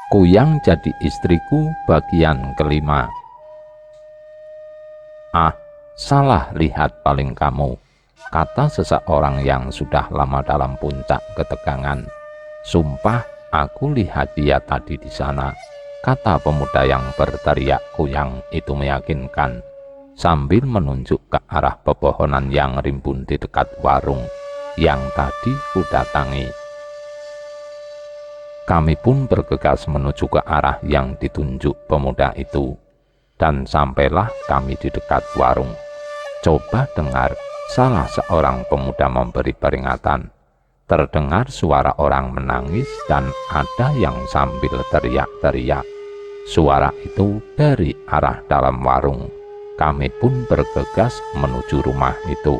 Kuyang jadi istriku bagian kelima. Ah, salah lihat paling kamu, kata seseorang yang sudah lama dalam puncak ketegangan. Sumpah, aku lihat dia tadi di sana, kata pemuda yang berteriak Kuyang itu meyakinkan, sambil menunjuk ke arah pepohonan yang rimbun di dekat warung yang tadi kudatangi. Kami pun bergegas menuju ke arah yang ditunjuk pemuda itu, dan sampailah kami di dekat warung. Coba dengar, salah seorang pemuda memberi peringatan. Terdengar suara orang menangis dan ada yang sambil teriak-teriak. Suara itu dari arah dalam warung. Kami pun bergegas menuju rumah itu.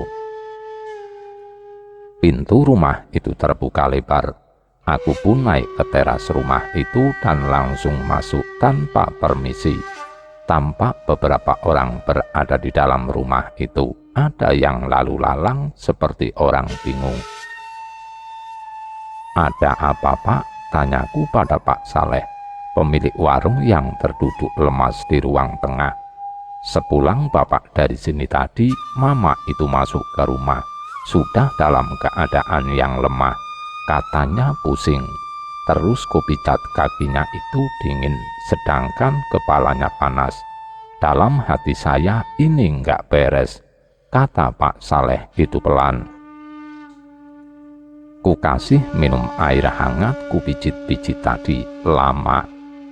Pintu rumah itu terbuka lebar. Aku pun naik ke teras rumah itu dan langsung masuk tanpa permisi. Tampak beberapa orang berada di dalam rumah itu. Ada yang lalu lalang seperti orang bingung. "Ada apa, Pak?" tanyaku pada Pak Saleh, pemilik warung yang terduduk lemas di ruang tengah. "Sepulang Bapak dari sini tadi, Mama itu masuk ke rumah. Sudah dalam keadaan yang lemah. Katanya pusing. Terus kupicat kakinya itu dingin, sedangkan kepalanya panas. Dalam hati saya ini nggak beres," kata Pak Saleh itu pelan. Ku kasih minum air hangat, ku pijit-pijit tadi lama.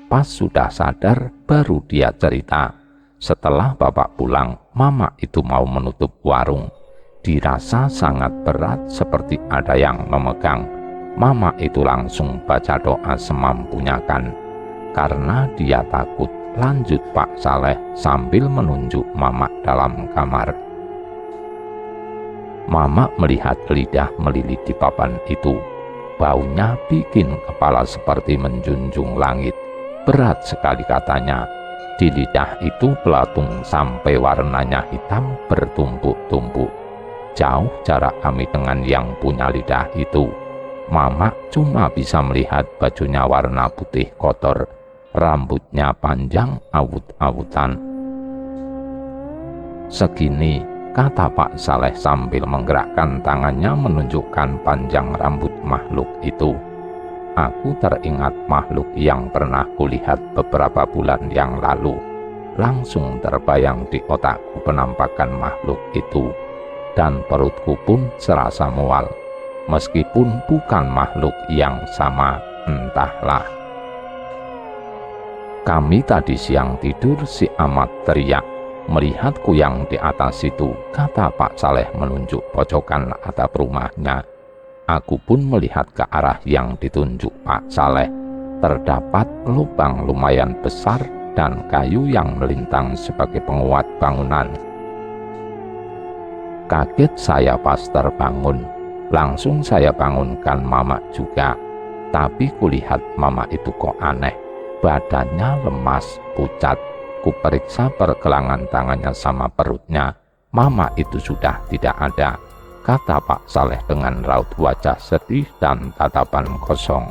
Pas sudah sadar baru dia cerita. Setelah Bapak pulang, Mama itu mau menutup warung. Dirasa sangat berat seperti ada yang memegang. Mama itu langsung baca doa semampunya kan. Karena dia takut, lanjut Pak Saleh sambil menunjuk Mama dalam kamar. Mama melihat lidah melilit di papan itu. Baunya bikin kepala seperti menjunjung langit. Berat sekali katanya. Di lidah itu belatung sampai warnanya hitam bertumpuk-tumpuk. Jauh jarak kami dengan yang punya lidah itu. Mama cuma bisa melihat bajunya warna putih kotor, rambutnya panjang awut-awutan. "Segini," kata Pak Saleh sambil menggerakkan tangannya menunjukkan panjang rambut makhluk itu. Aku teringat makhluk yang pernah kulihat beberapa bulan yang lalu. Langsung terbayang di otakku penampakan makhluk itu, dan perutku pun serasa mual. Meskipun bukan makhluk yang sama, entahlah. "Kami tadi siang tidur si Ahmad teriak, melihat Kuyang di atas situ," kata Pak Saleh menunjuk pojokan atap rumahnya. Aku pun melihat ke arah yang ditunjuk Pak Saleh. Terdapat lubang lumayan besar dan kayu yang melintang sebagai penguat bangunan. Kaget saya pas terbangun. Langsung saya bangunkan Mama juga. Tapi kulihat Mama itu kok aneh. Badannya lemas, pucat. Kuperiksa pergelangan tangannya sama perutnya. Mama itu sudah tidak ada, kata Pak Saleh dengan raut wajah sedih dan tatapan kosong.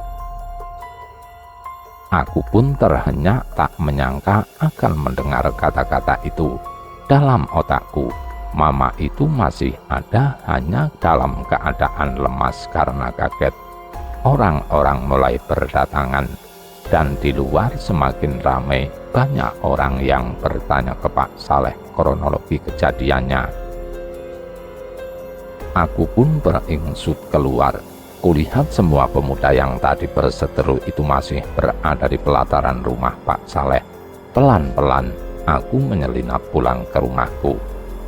Aku pun terhenyak, tak menyangka akan mendengar kata-kata itu. Dalam otakku, Mama itu masih ada, hanya dalam keadaan lemas karena kaget. Orang-orang mulai berdatangan, dan di luar semakin ramai. Banyak orang yang bertanya ke Pak Saleh kronologi kejadiannya. Aku pun beringsut keluar. Kulihat semua pemuda yang tadi berseteru itu masih berada di pelataran rumah Pak Saleh. Pelan-pelan aku menyelinap pulang ke rumahku.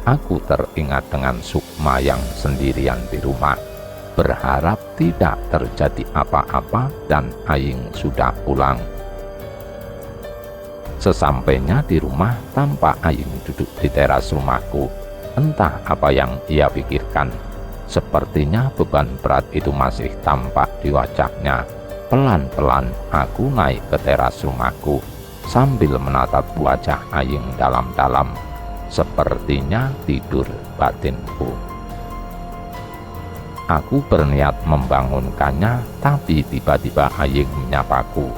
Aku teringat dengan Sukma yang sendirian di rumah, berharap tidak terjadi apa-apa dan Aing sudah pulang. Sesampainya di rumah, tampak Aing duduk di teras rumahku. Entah apa yang ia pikirkan. Sepertinya beban berat itu masih tampak di wajahnya. Pelan-pelan aku naik ke teras rumahku sambil menatap wajah Aing dalam-dalam. Sepertinya tidur batinku. Aku berniat membangunkannya, tapi tiba-tiba Aing menyapaku.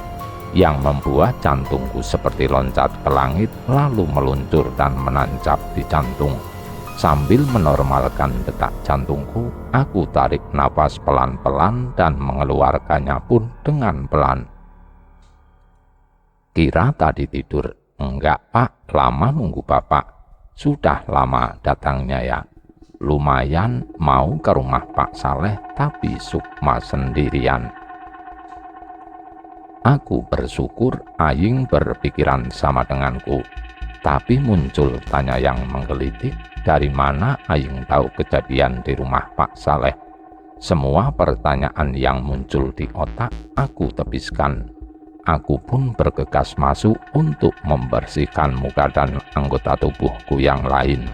yang membuat jantungku seperti loncat ke langit lalu meluncur dan menancap di jantung. Sambil menormalkan detak jantungku, aku tarik napas pelan-pelan dan mengeluarkannya pun dengan pelan. Kira tadi tidur. Enggak Pak, lama nunggu Bapak. Sudah lama datangnya ya. Lumayan mau ke rumah Pak Saleh, tapi Sukma sendirian. Aku bersyukur Aying berpikiran sama denganku. Tapi muncul tanya yang menggelitik, dari mana Aying tahu kejadian di rumah Pak Saleh? Semua pertanyaan yang muncul di otak aku tebiskan. Aku pun bergegas masuk untuk membersihkan muka dan anggota tubuhku yang lain.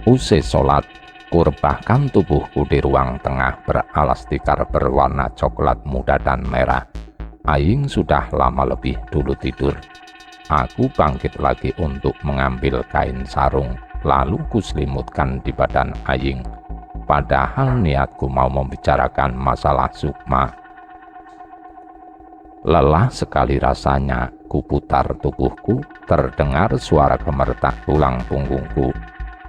Usai sholat, kurebahkan tubuhku di ruang tengah beralas tikar berwarna coklat muda dan merah. Aying sudah lama lebih dulu tidur. Aku bangkit lagi untuk mengambil kain sarung, lalu kuselimutkan di badan Aying. Padahal niatku mau membicarakan masalah Sukma. Lelah sekali rasanya, kuputar tubuhku, terdengar suara gemertak tulang punggungku.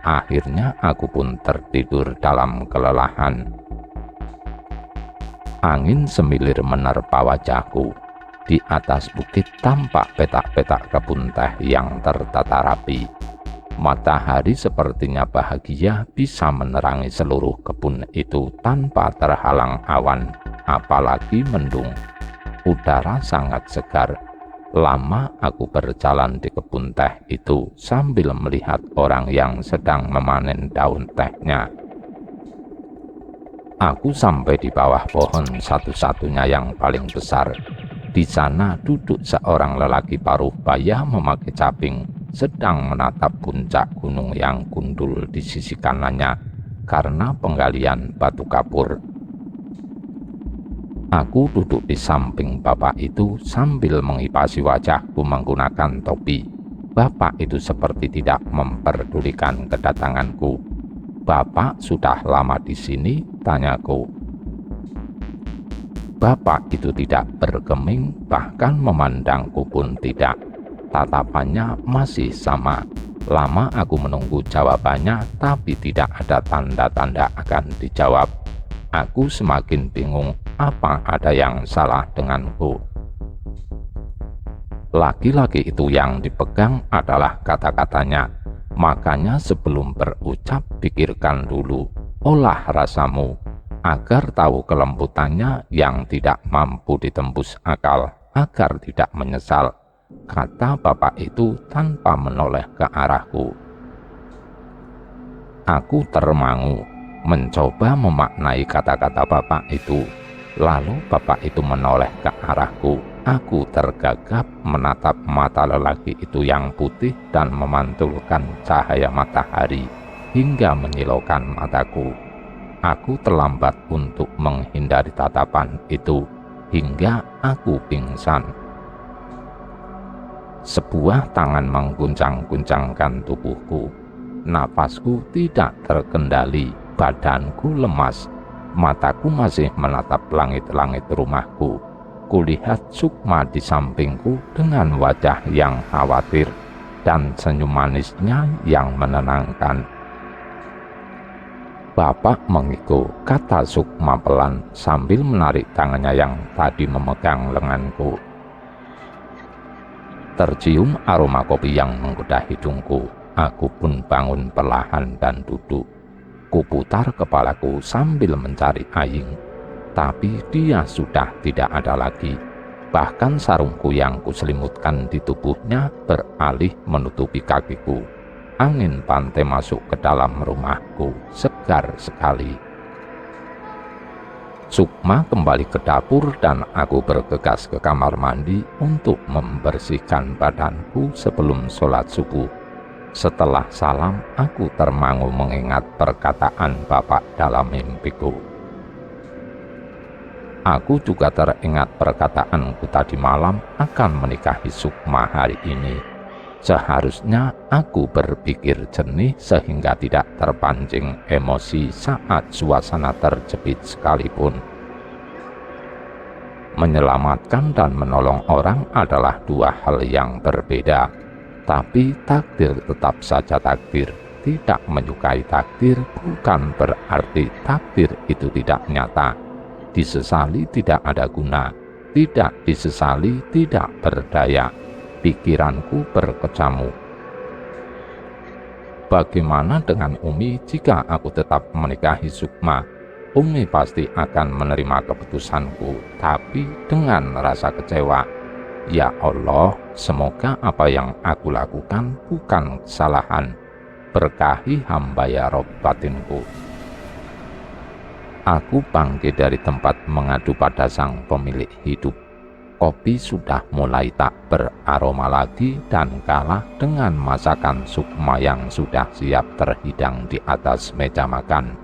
Akhirnya aku pun tertidur dalam kelelahan. Angin semilir menerpa wajahku. Di atas bukit tampak petak-petak kebun teh yang tertata rapi. Matahari sepertinya bahagia bisa menerangi seluruh kebun itu tanpa terhalang awan, apalagi mendung. Udara sangat segar. Lama aku berjalan di kebun teh itu sambil melihat orang yang sedang memanen daun tehnya. Aku sampai di bawah pohon satu-satunya yang paling besar. Di sana duduk seorang lelaki paruh baya memakai caping, sedang menatap puncak gunung yang gundul di sisi kanannya karena penggalian batu kapur. Aku duduk di samping bapak itu sambil mengipasi wajahku menggunakan topi. Bapak itu seperti tidak memperdulikan kedatanganku. Bapak sudah lama di sini? Tanyaku. Bapak itu tidak bergeming, bahkan memandangku pun tidak. Tatapannya masih sama. Lama aku menunggu jawabannya, tapi tidak ada tanda-tanda akan dijawab. Aku semakin bingung, apa ada yang salah denganku? Laki-laki itu yang dipegang adalah kata-katanya. Makanya sebelum berucap, pikirkan dulu, olah rasamu, agar tahu kelembutannya yang tidak mampu ditembus akal, agar tidak menyesal, kata bapak itu tanpa menoleh ke arahku. Aku termangu, mencoba memaknai kata-kata bapak itu. Lalu bapak itu menoleh ke arahku. Aku tergagap menatap mata lelaki itu yang putih dan memantulkan cahaya matahari hingga menyilaukan mataku. Aku terlambat untuk menghindari tatapan itu hingga aku pingsan. Sebuah tangan mengguncang-guncangkan tubuhku. Napasku tidak terkendali, badanku lemas. Mataku masih menatap langit-langit rumahku. Kulihat Sukma di sampingku dengan wajah yang khawatir dan senyum manisnya yang menenangkan. Bapak mengiku, kata Sukma pelan sambil menarik tangannya yang tadi memegang lenganku. Tercium aroma kopi yang menggoda hidungku. Aku pun bangun perlahan dan duduk. Kuputar kepalaku sambil mencari Aying, tapi dia sudah tidak ada lagi. Bahkan sarungku yang kuselimutkan di tubuhnya beralih menutupi kakiku. Angin pantai masuk ke dalam rumahku, segar sekali. Sukma kembali ke dapur dan aku bergegas ke kamar mandi untuk membersihkan badanku sebelum sholat subuh. Setelah salam, aku termangu mengingat perkataan bapak dalam mimpiku. Aku juga teringat perkataanku tadi malam akan menikahi Sukma hari ini. Seharusnya aku berpikir jernih sehingga tidak terpancing emosi saat suasana terjepit sekalipun. Menyelamatkan dan menolong orang adalah dua hal yang berbeda, tapi takdir tetap saja takdir. Tidak menyukai takdir bukan berarti takdir itu tidak nyata. Disesali tidak ada guna, tidak disesali tidak berdaya. Pikiranku berkecamuk. Bagaimana dengan Umi jika aku tetap menikahi Sukma? Umi pasti akan menerima keputusanku, tapi dengan rasa kecewa. Ya Allah, semoga apa yang aku lakukan bukan kesalahan. Berkahi hamba ya Rob batinku. Aku bangkit dari tempat mengadu pada sang pemilik hidup. Kopi sudah mulai tak beraroma lagi dan kalah dengan masakan Sukma yang sudah siap terhidang di atas meja makan.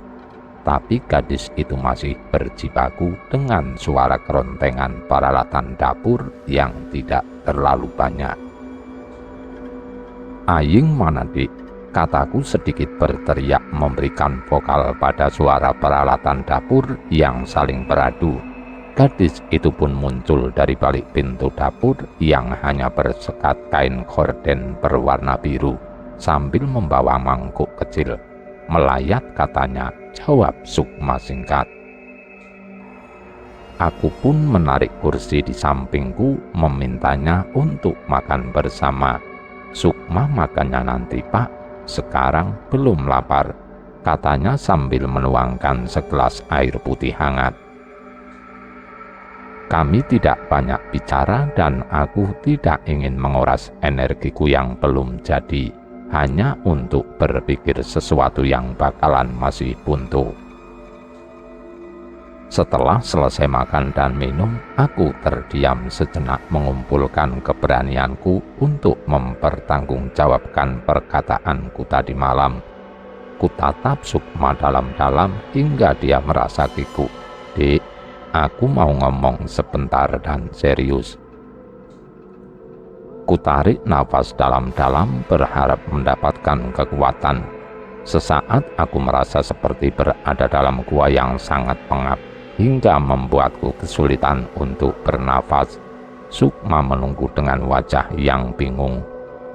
Tapi gadis itu masih berjibaku dengan suara kerontengan peralatan dapur yang tidak terlalu banyak. "Aing mana, Dik?" kataku sedikit berteriak memberikan vokal pada suara peralatan dapur yang saling beradu. Gadis itu pun muncul dari balik pintu dapur yang hanya bersekat kain gorden berwarna biru sambil membawa mangkuk kecil. "Melayat," katanya, jawab Sukma singkat. Aku pun menarik kursi di sampingku memintanya untuk makan bersama. "Sukma makannya nanti, Pak. Sekarang belum lapar," katanya sambil menuangkan segelas air putih hangat. Kami tidak banyak bicara dan aku tidak ingin menguras energiku yang belum jadi, hanya untuk berpikir sesuatu yang bakalan masih buntu. Setelah selesai makan dan minum, aku terdiam sejenak mengumpulkan keberanianku untuk mempertanggungjawabkan perkataanku tadi malam. Kutatap Sukma dalam-dalam hingga dia merasa kikuk. "Dik, aku mau ngomong sebentar dan serius." Kutarik nafas dalam-dalam berharap mendapatkan kekuatan. Sesaat aku merasa seperti berada dalam gua yang sangat pengap, hingga membuatku kesulitan untuk bernafas. Sukma menunggu dengan wajah yang bingung,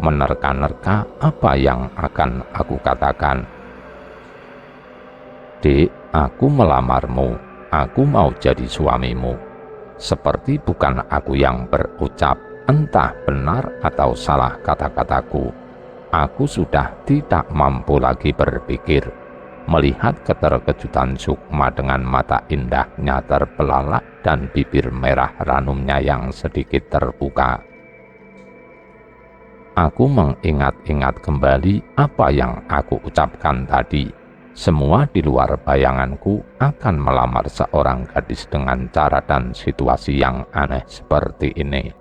menerka-nerka apa yang akan aku katakan. "Dik, aku melamarmu. Aku mau jadi suamimu." Seperti bukan aku yang berucap, entah benar atau salah kata-kataku. Aku sudah tidak mampu lagi berpikir. Melihat keterkejutan Sukma dengan mata indahnya terbelalak dan bibir merah ranumnya yang sedikit terbuka. Aku mengingat-ingat kembali apa yang aku ucapkan tadi. Semua di luar bayanganku akan melamar seorang gadis dengan cara dan situasi yang aneh seperti ini.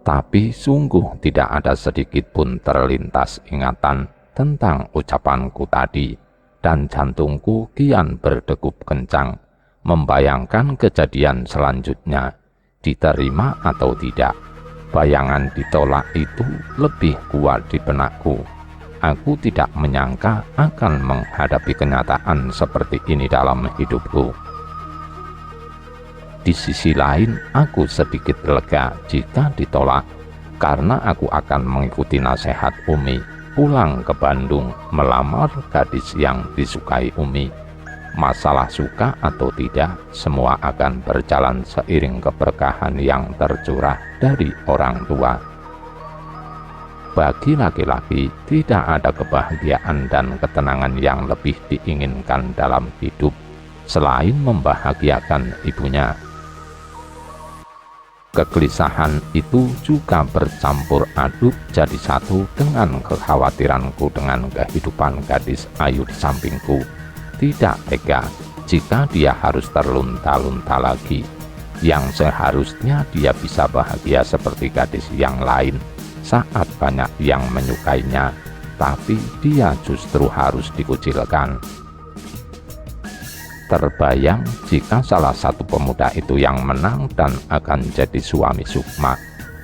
Tapi sungguh tidak ada sedikit pun terlintas ingatan tentang ucapanku tadi, dan jantungku kian berdegup kencang, membayangkan kejadian selanjutnya, diterima atau tidak. Bayangan ditolak itu lebih kuat di benakku. Aku tidak menyangka akan menghadapi kenyataan seperti ini dalam hidupku. Di sisi lain, aku sedikit lega jika ditolak, karena aku akan mengikuti nasihat Umi, pulang ke Bandung melamar gadis yang disukai Umi. Masalah suka atau tidak, semua akan berjalan seiring keberkahan yang tercurah dari orang tua. Bagi laki-laki, tidak ada kebahagiaan dan ketenangan yang lebih diinginkan dalam hidup selain membahagiakan ibunya. Kegelisahan itu juga bercampur aduk jadi satu dengan kekhawatiranku dengan kehidupan gadis ayu di sampingku. Tidak tega jika dia harus terlunta-lunta lagi, yang seharusnya dia bisa bahagia seperti gadis yang lain saat banyak yang menyukainya, tapi dia justru harus dikucilkan. Terbayang jika salah satu pemuda itu yang menang dan akan jadi suami Sukma.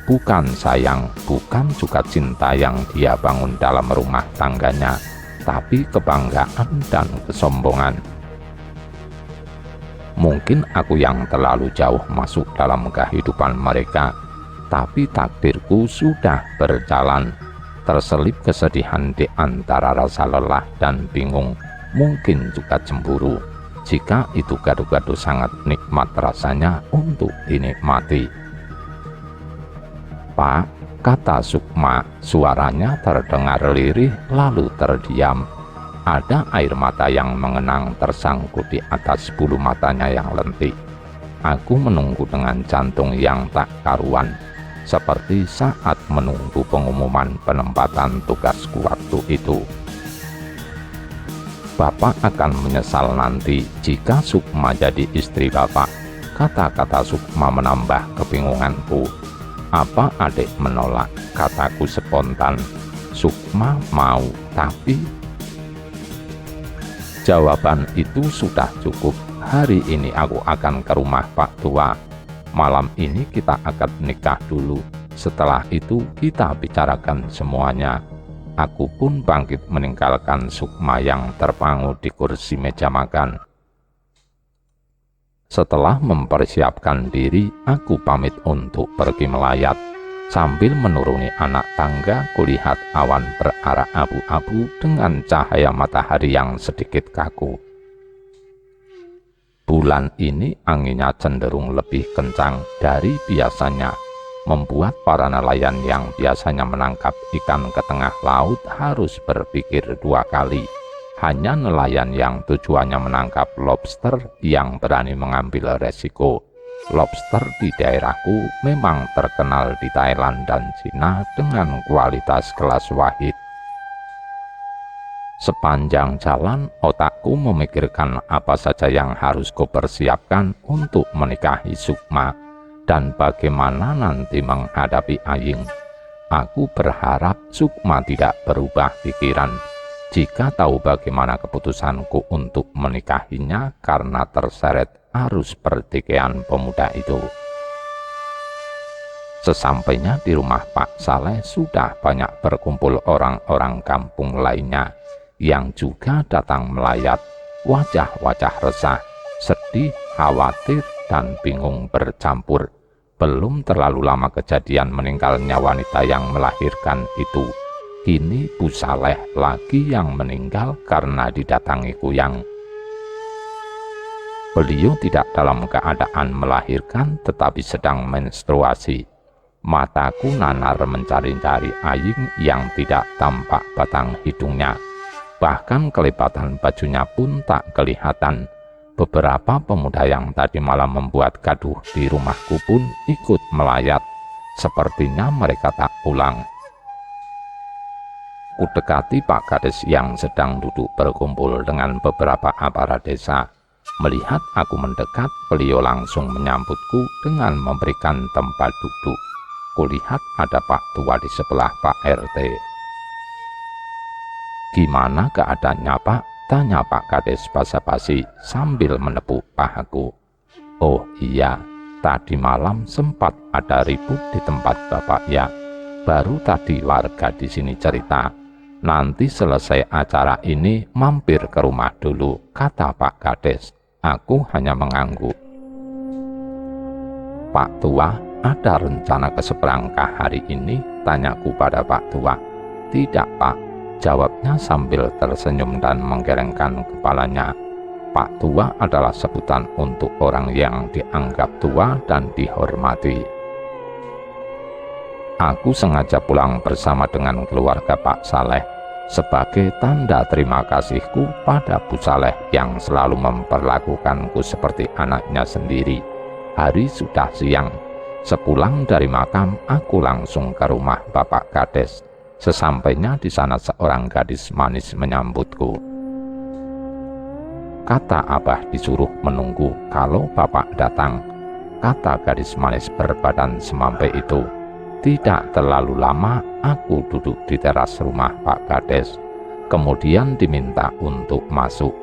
Bukan sayang, bukan juga cinta yang dia bangun dalam rumah tangganya, tapi kebanggaan dan kesombongan. Mungkin aku yang terlalu jauh masuk dalam kehidupan mereka, tapi takdirku sudah berjalan. Terselip kesedihan di antara rasa lelah dan bingung, mungkin juga cemburu. Jika itu gado-gado sangat nikmat rasanya untuk dinikmati. Pak, kata Sukma, suaranya terdengar lirih lalu terdiam. Ada air mata yang mengenang tersangkut di atas bulu matanya yang lentik. Aku menunggu dengan jantung yang tak karuan, seperti saat menunggu pengumuman penempatan tugasku waktu itu. Bapak akan menyesal nanti jika Sukma jadi istri Bapak. Kata-kata Sukma menambah kebingunganku. Apa adik menolak? Kataku spontan. Sukma mau, tapi... Jawaban itu sudah cukup. Hari ini aku akan ke rumah Pak Tua. Malam ini kita akan nikah dulu. Setelah itu kita bicarakan semuanya. Aku pun bangkit meninggalkan Sukma yang terpangu di kursi meja makan. Setelah mempersiapkan diri, aku pamit untuk pergi melayat. Sambil menuruni anak tangga, kulihat awan berarak abu-abu dengan cahaya matahari yang sedikit kaku. Bulan ini anginnya cenderung lebih kencang dari biasanya, membuat para nelayan yang biasanya menangkap ikan ke tengah laut harus berpikir dua kali. Hanya nelayan yang tujuannya menangkap lobster yang berani mengambil resiko. Lobster di daerahku memang terkenal di Thailand dan Cina dengan kualitas kelas wahid. Sepanjang jalan, otakku memikirkan apa saja yang harus kupersiapkan untuk menikahi Sukma dan bagaimana nanti menghadapi Aying. Aku berharap Sukma tidak berubah pikiran jika tahu bagaimana keputusanku untuk menikahinya karena terseret arus pertikaian pemuda itu. Sesampainya di rumah Pak Saleh, sudah banyak berkumpul orang-orang kampung lainnya yang juga datang melayat. Wajah-wajah resah, sedih, khawatir, dan bingung bercampur. Belum terlalu lama kejadian meninggalnya wanita yang melahirkan itu. Kini Bu Saleh lagi yang meninggal karena didatangi kuyang. Beliau tidak dalam keadaan melahirkan tetapi sedang menstruasi. Mataku nanar mencari-cari Aying yang tidak tampak batang hidungnya. Bahkan kelipatan bajunya pun tak kelihatan. Beberapa pemuda yang tadi malam membuat gaduh di rumahku pun ikut melayat. Sepertinya mereka tak pulang. Kudekati Pak Kades yang sedang duduk berkumpul dengan beberapa aparat desa. Melihat aku mendekat, beliau langsung menyambutku dengan memberikan tempat duduk. Kulihat ada Pak Tua di sebelah Pak RT. "Gimana keadaannya, Pak?" tanya Pak Kades basa-basi sambil menepuk pahaku. "Oh iya, tadi malam sempat ada ribut di tempat Bapak ya. Baru tadi warga di sini cerita. Nanti selesai acara ini mampir ke rumah dulu," kata Pak Kades. Aku hanya mengangguk. "Pak Tua, ada rencana ke seberangkah hari ini?" tanyaku pada Pak Tua. "Tidak, Pak," jawabnya sambil tersenyum dan menggelengkan kepalanya. Pak Tua adalah sebutan untuk orang yang dianggap tua dan dihormati. Aku sengaja pulang bersama dengan keluarga Pak Saleh sebagai tanda terima kasihku pada Bu Saleh yang selalu memperlakukanku seperti anaknya sendiri. Hari sudah siang. Sepulang dari makam, aku langsung ke rumah Bapak Kades. Sesampainya di sana, seorang gadis manis menyambutku. "Kata Abah disuruh menunggu kalau Bapak datang," kata gadis manis berbadan semampai itu. Tidak terlalu lama, aku duduk di teras rumah Pak Kades, kemudian diminta untuk masuk.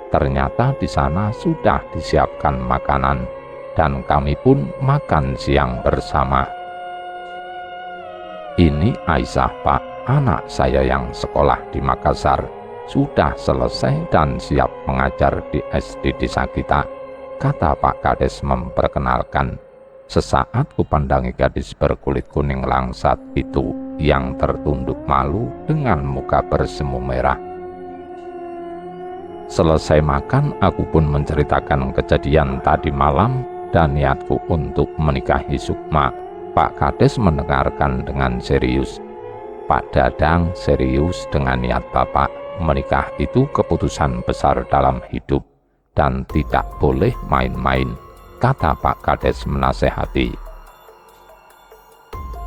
Ternyata di sana sudah disiapkan makanan, dan kami pun makan siang bersama. "Ini Aisyah, Pak, anak saya yang sekolah di Makassar. Sudah selesai dan siap mengajar di SD desa kita," kata Pak Kades memperkenalkan. Sesaat kupandangi gadis berkulit kuning langsat itu yang tertunduk malu dengan muka bersemu merah. Selesai makan, aku pun menceritakan kejadian tadi malam dan niatku untuk menikahi Sukma. Pak Kades mendengarkan dengan serius. Pak Dadang serius dengan niat Bapak. Menikah itu keputusan besar dalam hidup dan tidak boleh main-main, kata Pak Kades menasehati.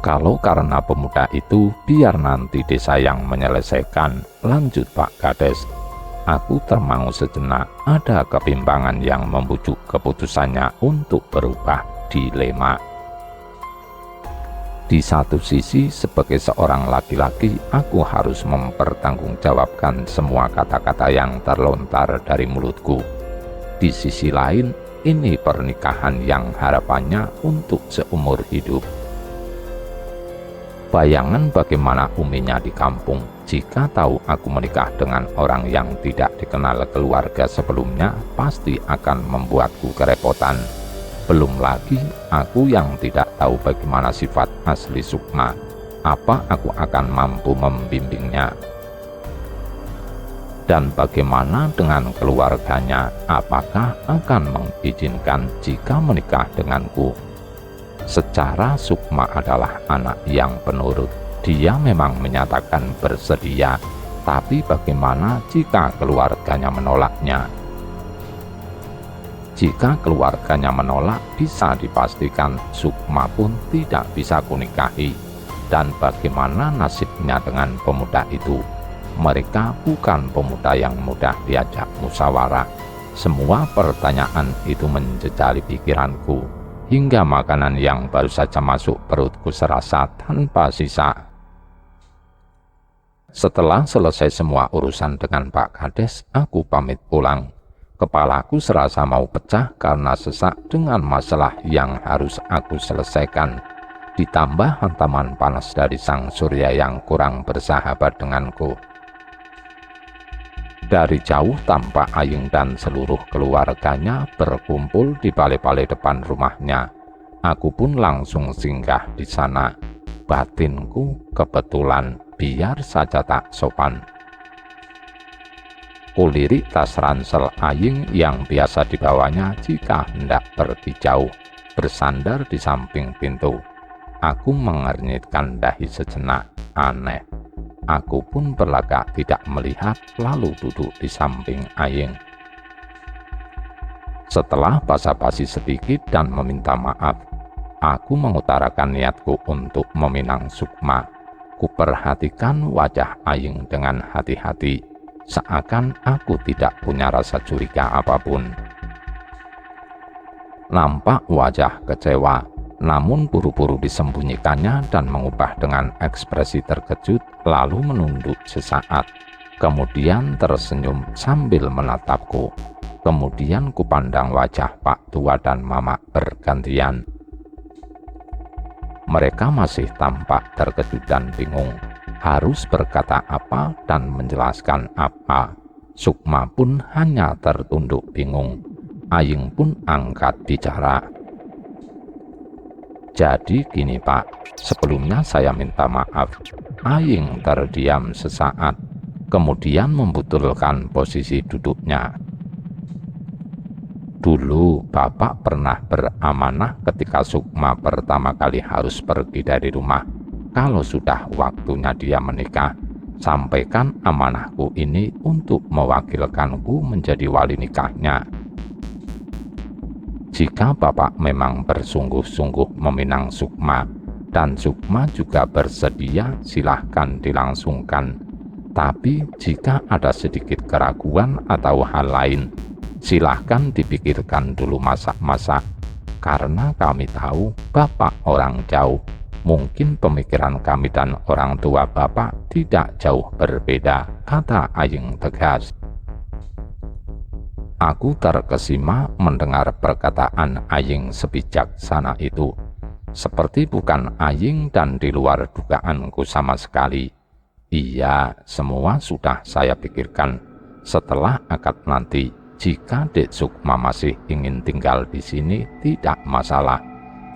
Kalau karena pemuda itu, biar nanti desa yang menyelesaikan, lanjut Pak Kades. Aku termangu sejenak, ada kebimbangan yang membujuk keputusannya untuk berubah dilema. Di satu sisi, sebagai seorang laki-laki, aku harus mempertanggungjawabkan semua kata-kata yang terlontar dari mulutku. Di sisi lain, ini pernikahan yang harapannya untuk seumur hidup. Bayangan bagaimana uminya di kampung jika tahu aku menikah dengan orang yang tidak dikenal keluarga sebelumnya pasti akan membuatku kerepotan. Belum lagi aku yang tidak tahu bagaimana sifat asli Sukma. Apa aku akan mampu membimbingnya? Dan bagaimana dengan keluarganya? Apakah akan mengizinkan jika menikah denganku? Secara Sukma adalah anak yang penurut. Dia memang menyatakan bersedia, tapi bagaimana jika keluarganya menolaknya? Jika keluarganya menolak, bisa dipastikan Sukma pun tidak bisa kunikahi. Dan bagaimana nasibnya dengan pemuda itu? Mereka bukan pemuda yang mudah diajak musyawarah. Semua pertanyaan itu menjejali pikiranku, hingga makanan yang baru saja masuk perutku serasa tanpa sisa. Setelah selesai semua urusan dengan Pak Kades, aku pamit pulang. Kepalaku serasa mau pecah karena sesak dengan masalah yang harus aku selesaikan. Ditambah hantaman panas dari sang surya yang kurang bersahabat denganku. Dari jauh tampak Aying dan seluruh keluarganya berkumpul di balai-balai depan rumahnya. Aku pun langsung singgah di sana. Batinku kebetulan, biar saja tak sopan. Kulirik tas ransel Aying yang biasa dibawanya jika hendak pergi jauh, bersandar di samping pintu. Aku mengernyitkan dahi sejenak. Aneh. Aku pun berlagak tidak melihat, lalu duduk di samping Aying. Setelah basa-basi sedikit dan meminta maaf, aku mengutarakan niatku untuk meminang Sukma. Kuperhatikan wajah Aying dengan hati-hati, seakan aku tidak punya rasa curiga apapun. Nampak wajah kecewa, namun buru-buru disembunyikannya dan mengubah dengan ekspresi terkejut, lalu menunduk sesaat. Kemudian tersenyum sambil menatapku. Kemudian kupandang wajah Pak Tua dan Mama bergantian. Mereka masih tampak terkejut dan bingung, harus berkata apa dan menjelaskan apa. Sukma pun hanya tertunduk bingung. Aying pun angkat bicara. Jadi gini Pak, sebelumnya saya minta maaf. Aying terdiam sesaat, kemudian membutulkan posisi duduknya. Dulu Bapak pernah beramanah ketika Sukma pertama kali harus pergi dari rumah. Kalau sudah waktunya dia menikah, sampaikan amanahku ini untuk mewakilkanku menjadi wali nikahnya. Jika Bapak memang bersungguh-sungguh meminang Sukma, dan Sukma juga bersedia, silahkan dilangsungkan. Tapi jika ada sedikit keraguan atau hal lain, silahkan dipikirkan dulu masak-masak. Karena kami tahu Bapak orang jauh. Mungkin pemikiran kami dan orang tua Bapak tidak jauh berbeda, kata Aying tegas. Aku terkesima mendengar perkataan Aying sebijaksana itu. Seperti bukan Aying dan di luar dugaanku sama sekali. Iya, semua sudah saya pikirkan. Setelah akad nanti, Jika Dek Sukma masih ingin tinggal di sini, tidak masalah.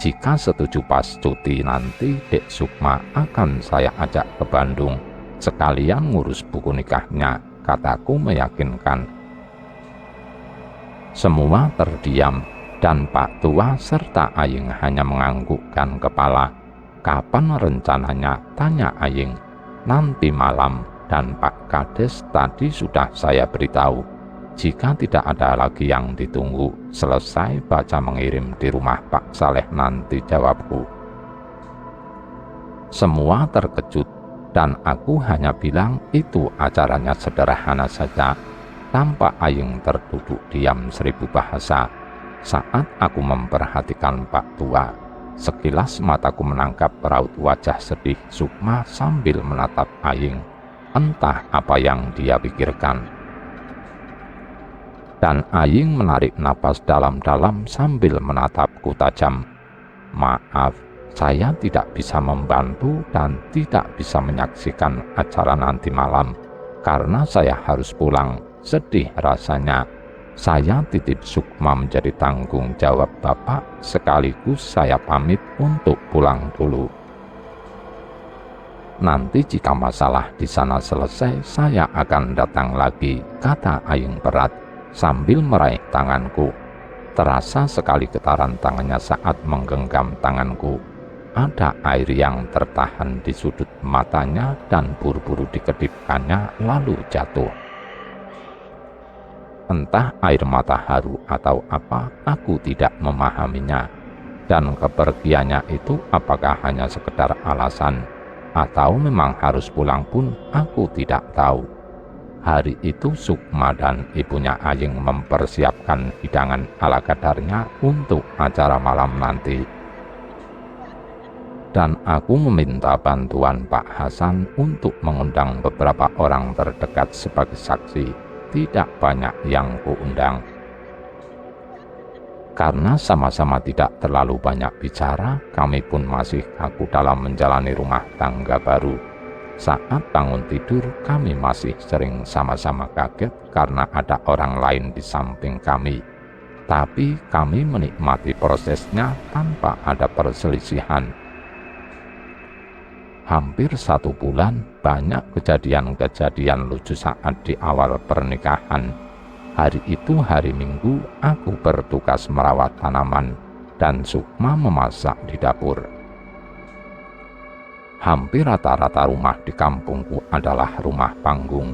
Jika setuju pas cuti nanti, Dek Sukma akan saya ajak ke Bandung. Sekalian ngurus buku nikahnya, kataku meyakinkan. Semua terdiam, dan Pak Tua serta Aying hanya menganggukkan kepala. Kapan rencananya? Tanya Aying. Nanti malam, dan Pak Kades tadi sudah saya beritahu. Jika tidak ada lagi yang ditunggu, selesai baca mengirim di rumah Pak Saleh nanti, jawabku. Semua terkejut, dan aku hanya bilang itu acaranya sederhana saja. Tampak Aying terduduk diam 1000 bahasa. Saat aku memperhatikan Pak Tua, sekilas mataku menangkap raut wajah sedih Sukma sambil menatap Aying. Entah apa yang dia pikirkan. Dan Aying menarik napas dalam-dalam sambil menatapku tajam. Maaf, saya tidak bisa membantu dan tidak bisa menyaksikan acara nanti malam, karena saya harus pulang. Sedih rasanya. Saya titip Sukma menjadi tanggung jawab Bapak, sekaligus saya pamit untuk pulang dulu. Nanti jika masalah di sana selesai, saya akan datang lagi, kata Aying berat sambil meraih tanganku. Terasa sekali getaran tangannya saat menggenggam tanganku. Ada air yang tertahan di sudut matanya dan buru-buru dikedipkannya lalu jatuh. Entah air mata haru atau apa, aku tidak memahaminya. Dan kepergiannya itu apakah hanya sekedar alasan, atau memang harus pulang pun aku tidak tahu. Hari itu Sukma dan ibunya Aying mempersiapkan hidangan ala kadarnya untuk acara malam nanti. Dan aku meminta bantuan Pak Hasan untuk mengundang beberapa orang terdekat sebagai saksi. Tidak banyak yang kuundang. Karena sama-sama tidak terlalu banyak bicara, kami pun masih kaku dalam menjalani rumah tangga baru. Saat bangun tidur, kami masih sering sama-sama kaget karena ada orang lain di samping kami. Tapi kami menikmati prosesnya tanpa ada perselisihan. Hampir 1 bulan, banyak kejadian-kejadian lucu saat di awal pernikahan. Hari itu hari Minggu, aku bertugas merawat tanaman dan Sukma memasak di dapur. Hampir rata-rata rumah di kampungku adalah rumah panggung,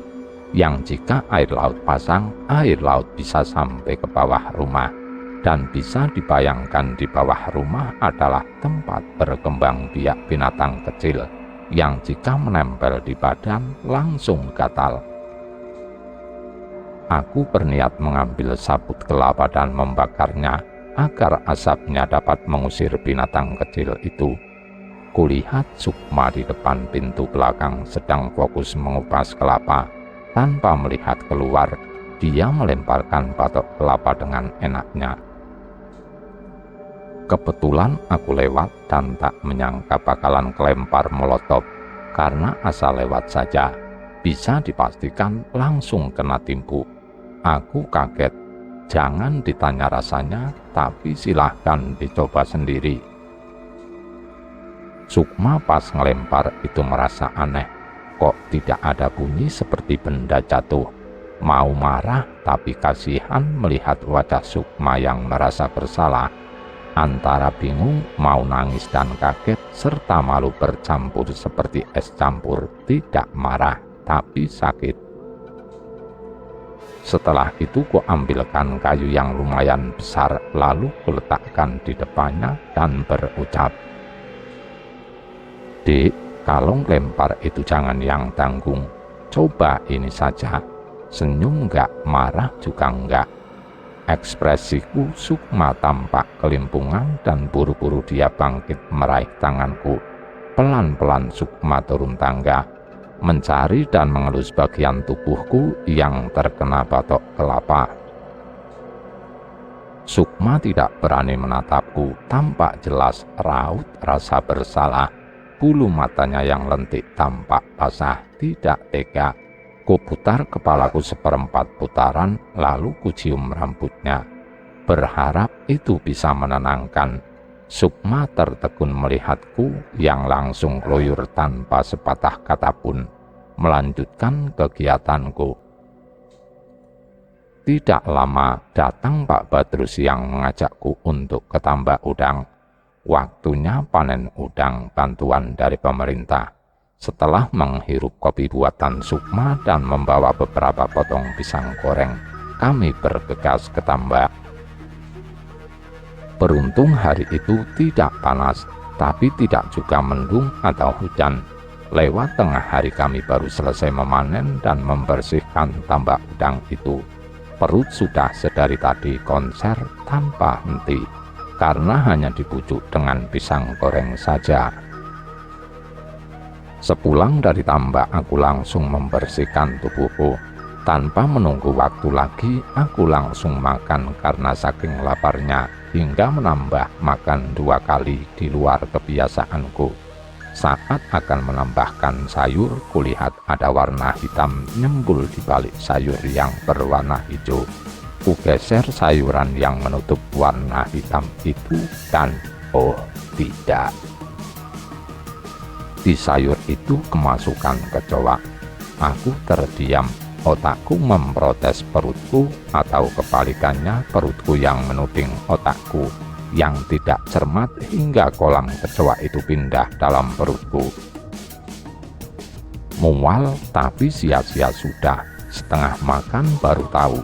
yang jika air laut pasang, air laut bisa sampai ke bawah rumah, dan bisa dibayangkan di bawah rumah adalah tempat berkembang biak binatang kecil, yang jika menempel di badan langsung gatal. Aku berniat mengambil sabut kelapa dan membakarnya, agar asapnya dapat mengusir binatang kecil itu. Kulihat Sukma di depan pintu belakang sedang fokus mengupas kelapa. Tanpa melihat keluar, dia melemparkan batok kelapa dengan enaknya. Kebetulan aku lewat dan tak menyangka bakalan kelempar molotov. Karena asal lewat saja, bisa dipastikan langsung kena timpuk. Aku kaget. Jangan ditanya rasanya, tapi silahkan dicoba sendiri. Sukma pas ngelempar itu merasa aneh, kok tidak ada bunyi seperti benda jatuh. Mau marah tapi kasihan melihat wajah Sukma yang merasa bersalah. Antara bingung, mau nangis dan kaget, serta malu bercampur seperti es campur. Tidak marah, tapi sakit. Setelah itu ku ambilkan kayu yang lumayan besar, lalu kuletakkan di depannya dan berucap, "Dek, kalau lempar itu jangan yang tanggung. Coba ini saja. Senyum enggak, marah juga enggak." Ekspresiku Sukma tampak kelimpungan dan buru-buru dia bangkit meraih tanganku. Pelan-pelan Sukma turun tangga, mencari dan mengelus bagian tubuhku yang terkena batok kelapa. Sukma tidak berani menatapku, tampak jelas raut rasa bersalah. Bulu matanya yang lentik tampak basah, tidak tega. Kuputar kepalaku seperempat putaran, lalu kucium rambutnya, berharap itu bisa menenangkan. Sukma tertegun melihatku yang langsung keluyur tanpa sepatah kata pun, melanjutkan kegiatanku. Tidak lama datang Pak Badrus yang mengajakku untuk ke tambak udang. Waktunya panen udang bantuan dari pemerintah. Setelah menghirup kopi buatan Sukma dan membawa beberapa potong pisang goreng, kami bergegas ke tambak. Beruntung hari itu tidak panas, tapi tidak juga mendung atau hujan. Lewat tengah hari kami baru selesai memanen dan membersihkan tambak udang itu. Perut sudah sedari tadi konser tanpa henti, karena hanya dibujuk dengan pisang goreng saja. Sepulang dari tambak, aku langsung membersihkan tubuhku. Tanpa menunggu waktu lagi, aku langsung makan karena saking laparnya, hingga menambah makan 2 kali di luar kebiasaanku. Saat akan menambahkan sayur, kulihat ada warna hitam nyembul di balik sayur yang berwarna hijau. Kugeser sayuran yang menutup warna hitam itu dan oh tidak, di sayur itu kemasukan kecoa. Aku terdiam, otakku memprotes perutku, atau kebalikannya perutku yang menuding otakku yang tidak cermat hingga kolam kecoa itu pindah dalam perutku. Mual tapi sia-sia sudah, setengah makan baru tahu.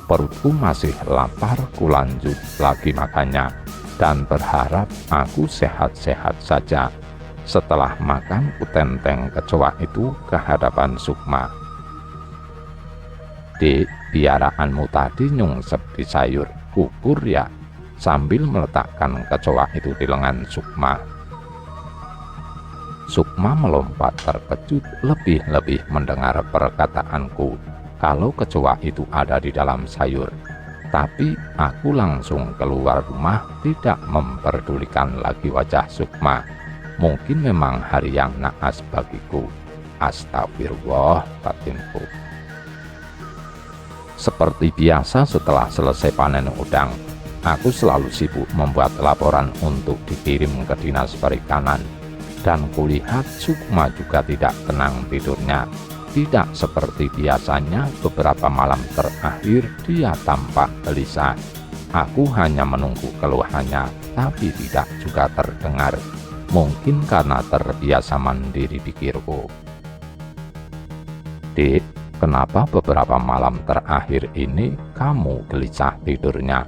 Perutku masih lapar, kulanjut lagi makannya dan berharap aku sehat-sehat saja. Setelah makan, kutenteng kecoa itu ke hadapan Sukma. "Dek, piaraanmu tadi nyungsep di sayur, gugur ya?" sambil meletakkan kecoa itu di lengan Sukma. Sukma melompat terkejut, lebih-lebih mendengar perkataanku kalau kecoa itu ada di dalam sayur. Tapi aku langsung keluar rumah, tidak memperdulikan lagi wajah Sukma. Mungkin memang hari yang naas bagiku. Astagfirullah, batinku. Seperti biasa setelah selesai panen udang, aku selalu sibuk membuat laporan untuk dikirim ke Dinas Perikanan. Dan kulihat Sukma juga tidak tenang tidurnya. Tidak seperti biasanya, beberapa malam terakhir dia tampak gelisah. Aku hanya menunggu keluhannya, tapi tidak juga terdengar. Mungkin karena terbiasa mandiri, pikirku. "Dek, kenapa beberapa malam terakhir ini kamu gelisah tidurnya?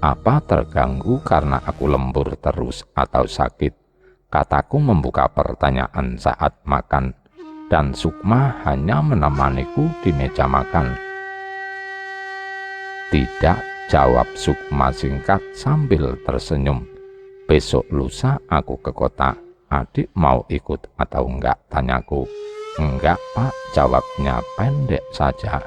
Apa terganggu karena aku lembur terus atau sakit?" kataku membuka pertanyaan saat makan, dan Sukma hanya menemaniku di meja makan. "Tidak," jawab Sukma singkat sambil tersenyum. "Besok lusa aku ke kota. Adik mau ikut atau enggak?" tanyaku. "Enggak, Pak," jawabnya pendek saja.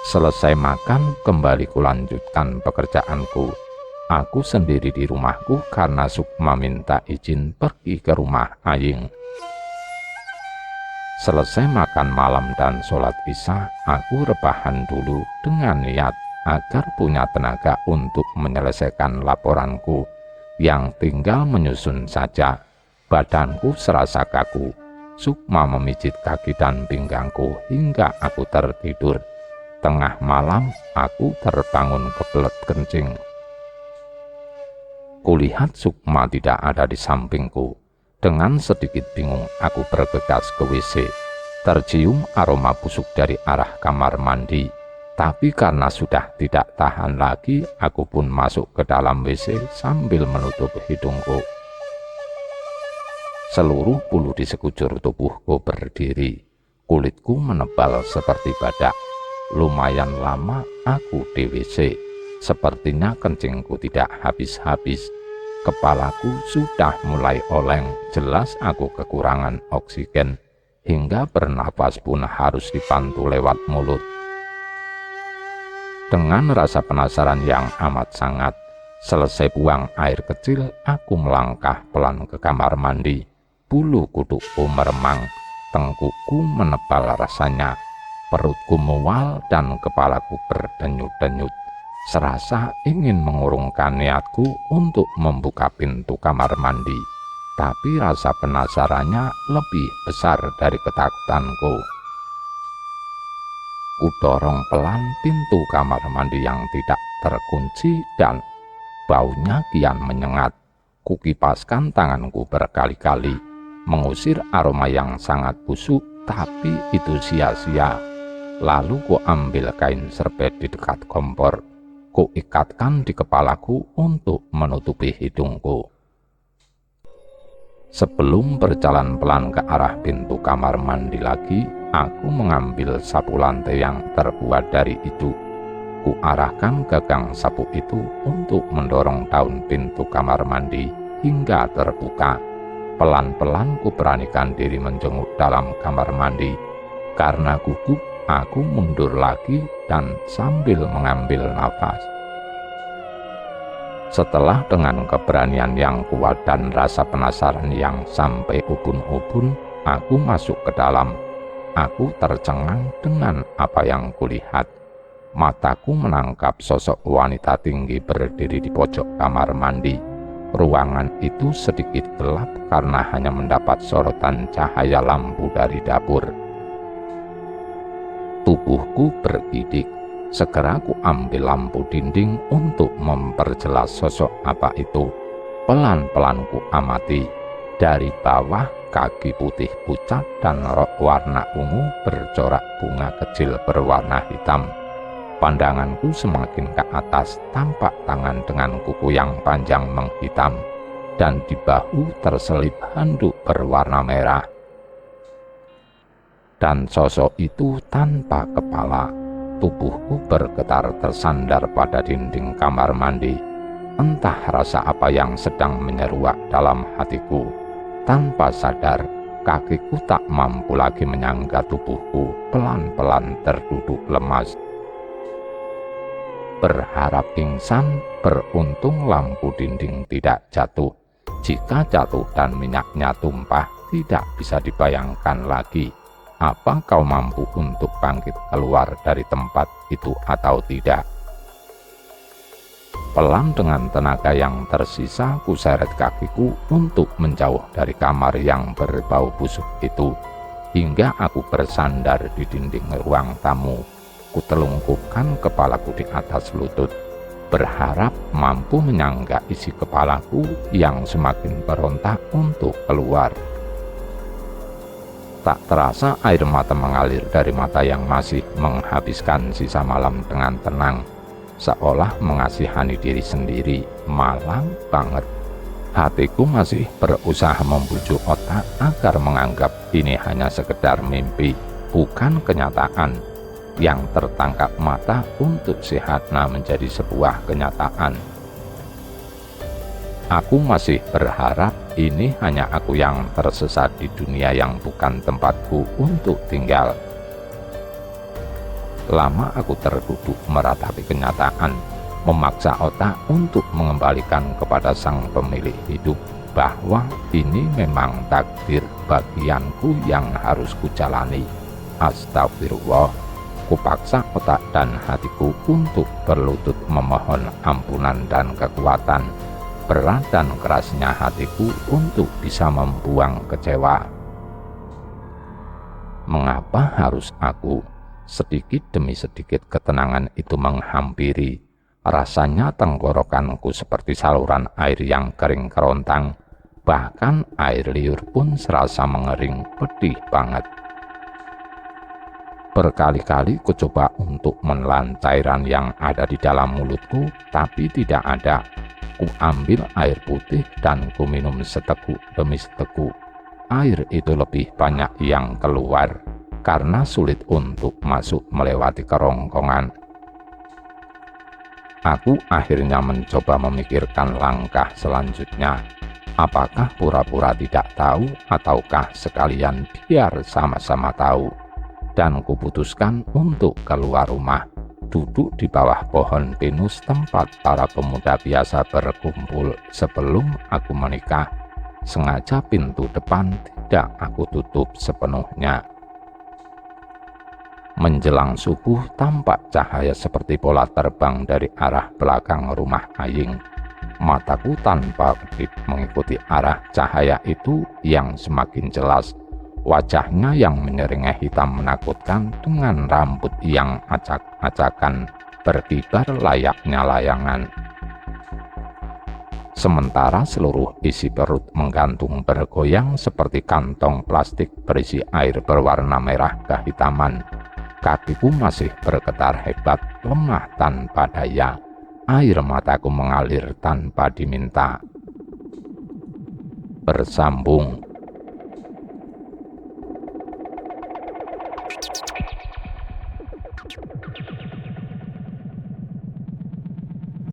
Selesai makan, kembali kulanjutkan pekerjaanku. Aku sendiri di rumahku karena Sukma minta izin pergi ke rumah Aying. Selesai makan malam dan sholat isya, aku rebahan dulu dengan niat agar punya tenaga untuk menyelesaikan laporanku. Yang tinggal menyusun saja. Badanku serasa kaku. Sukma memijit kaki dan pinggangku hingga aku tertidur. Tengah malam aku terbangun kebelet kencing. Kulihat Sukma tidak ada di sampingku. Dengan sedikit bingung aku bergegas ke WC. Tercium aroma busuk dari arah kamar mandi. Tapi karena sudah tidak tahan lagi, aku pun masuk ke dalam WC sambil menutup hidungku. Seluruh bulu di sekujur tubuhku berdiri. Kulitku menebal seperti badak. Lumayan lama aku di WC. Sepertinya kencingku tidak habis-habis. Kepalaku sudah mulai oleng, jelas aku kekurangan oksigen. Hingga bernapas pun harus dibantu lewat mulut. Dengan rasa penasaran yang amat sangat, selesai buang air kecil, aku melangkah pelan ke kamar mandi. Bulu kudukku meremang, tengkukku menebal rasanya, perutku mual dan kepalaku berdenyut-denyut. Serasa ingin mengurungkan niatku untuk membuka pintu kamar mandi, tapi rasa penasarannya lebih besar dari ketakutanku. Kudorong pelan pintu kamar mandi yang tidak terkunci dan baunya kian menyengat. Kukipaskan tanganku berkali-kali, mengusir aroma yang sangat busuk, tapi itu sia-sia. Lalu ku ambil kain serbet di dekat kompor, ku ikatkan di kepalaku untuk menutupi hidungku. Sebelum berjalan pelan ke arah pintu kamar mandi lagi, aku mengambil sapu lantai yang terbuat dari itu. Ku arahkan gagang sapu itu untuk mendorong daun pintu kamar mandi hingga terbuka. Pelan-pelan ku beranikan diri menjenguk dalam kamar mandi. Karena gugup, aku mundur lagi dan sambil mengambil nafas. Setelah dengan keberanian yang kuat dan rasa penasaran yang sampai ubun-ubun, aku masuk ke dalam. Aku tercengang dengan apa yang kulihat. Mataku menangkap sosok wanita tinggi berdiri di pojok kamar mandi. Ruangan itu sedikit gelap karena hanya mendapat sorotan cahaya lampu dari dapur. Tubuhku bergidik. Segera ku ambil lampu dinding untuk memperjelas sosok apa itu. Pelan-pelan ku amati. Dari bawah, kaki putih pucat dan rok warna ungu bercorak bunga kecil berwarna hitam. Pandanganku semakin ke atas, tampak tangan dengan kuku yang panjang menghitam, dan di bahu terselip handuk berwarna merah. Dan sosok itu tanpa kepala. Tubuhku bergetar tersandar pada dinding kamar mandi. Entah rasa apa yang sedang menyeruak dalam hatiku. Tanpa sadar, kakiku tak mampu lagi menyangga tubuhku, pelan-pelan terduduk lemas. Berharap pingsan, beruntung lampu dinding tidak jatuh. Jika jatuh dan minyaknya tumpah, tidak bisa dibayangkan lagi. Apa kau mampu untuk bangkit keluar dari tempat itu atau tidak? Pelan dengan tenaga yang tersisa, kuseret kakiku untuk menjauh dari kamar yang berbau busuk itu, hingga aku bersandar di dinding ruang tamu. Kutelungkupkan kepalaku di atas lutut, berharap mampu menyangga isi kepalaku yang semakin berontak untuk keluar. Tak terasa air mata mengalir dari mata yang masih menghabiskan sisa malam dengan tenang, seolah mengasihani diri sendiri. Malang banget. Hatiku masih berusaha membujuk otak agar menganggap ini hanya sekedar mimpi, bukan kenyataan. Yang tertangkap mata untuk si Hatna menjadi sebuah kenyataan. Aku masih berharap ini hanya aku yang tersesat di dunia yang bukan tempatku untuk tinggal. Lama aku terduduk meratapi kenyataan, memaksa otak untuk mengembalikan kepada sang pemilik hidup bahwa ini memang takdir bagianku yang harus kujalani. Astagfirullah. Kupaksa otak dan hatiku untuk berlutut memohon ampunan dan kekuatan. Berat dan kerasnya hatiku untuk bisa membuang kecewa. Mengapa harus aku? Sedikit demi sedikit ketenangan itu menghampiri. Rasanya tenggorokanku seperti saluran air yang kering kerontang. Bahkan air liur pun serasa mengering, pedih banget. Berkali-kali ku coba untuk menelan cairan yang ada di dalam mulutku, tapi tidak ada. Ku ambil air putih dan ku minum seteguk demi seteguk. Air itu lebih banyak yang keluar karena sulit untuk masuk melewati kerongkongan. Aku akhirnya mencoba memikirkan langkah selanjutnya. Apakah pura-pura tidak tahu ataukah sekalian biar sama-sama tahu? Dan kuputuskan untuk keluar rumah, duduk di bawah pohon pinus tempat para pemuda biasa berkumpul sebelum aku menikah. Sengaja pintu depan tidak aku tutup sepenuhnya. Menjelang subuh, tampak cahaya seperti bola terbang dari arah belakang rumah Aying. Mataku tanpa kedip mengikuti arah cahaya itu yang semakin jelas. Wajahnya yang menyeringeh hitam menakutkan dengan rambut yang acak-acakan berkibar layaknya layangan. Sementara seluruh isi perut menggantung bergoyang seperti kantong plastik berisi air berwarna merah kehitaman. Kakiku masih bergetar hebat, lemah tanpa daya. Air mataku mengalir tanpa diminta. Bersambung.